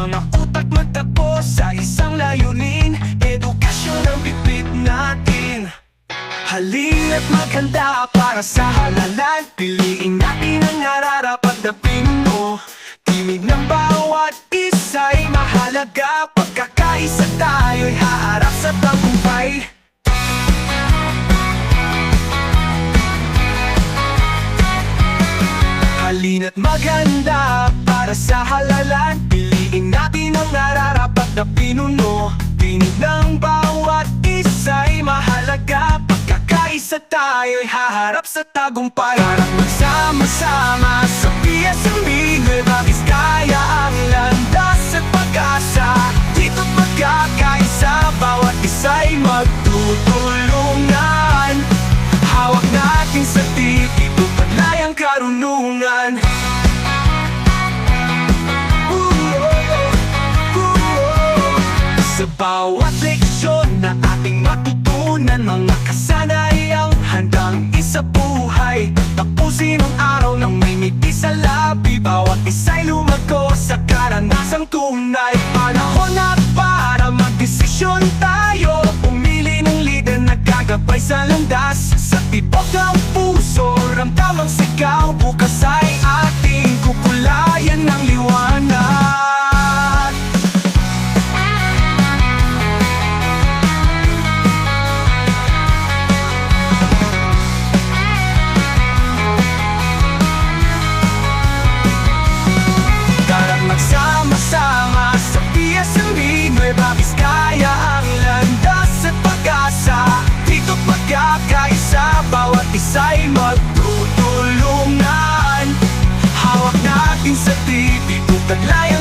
mga utak magtakbo sa isang layunin. Edukasyon ang bitbit natin. Halina't maghanda para sa halalan. Piliin natin ang nararapat na Pinoy. Timig ng bawat isa'y mahalaga. Pagkakaisa tayo'y haharap sa tagumpay. Halina't maghanda para sa halalan. Piliin natin ang nararapat na pinuno. Tinig ng bawat isa'y mahalaga. Pagkakaisa tayo'y haharap sa tagumpay. Para magsama-sama sa PSMB Nueva Vizcaya, ang landas at pag-asa. Dito't magkakaisa, bawat isa'y magtutulungan. Hawak natin sa titito, paglay ang karunungan. Sa bawat leksyon na ating matutunan, mga kasanayang handang isabuhay. Tapusin ang araw ng may ngiti sa labi. Bawat isa'y lumago sa karanasang tunay. Panahon na para magdesisyon tayo. Pumili ng lider na gagabay sa landas. Sa tibok ng puso, ramdamang sigaw. Bukas ay ating kukulayan ng liwanag. Magsama-sama sa PSMB Nueva Vizcaya, ang landas at pag-asa. Dito't magkakaisa, bawat isa'y magtutulungan. Hawak natin sa titito, taglay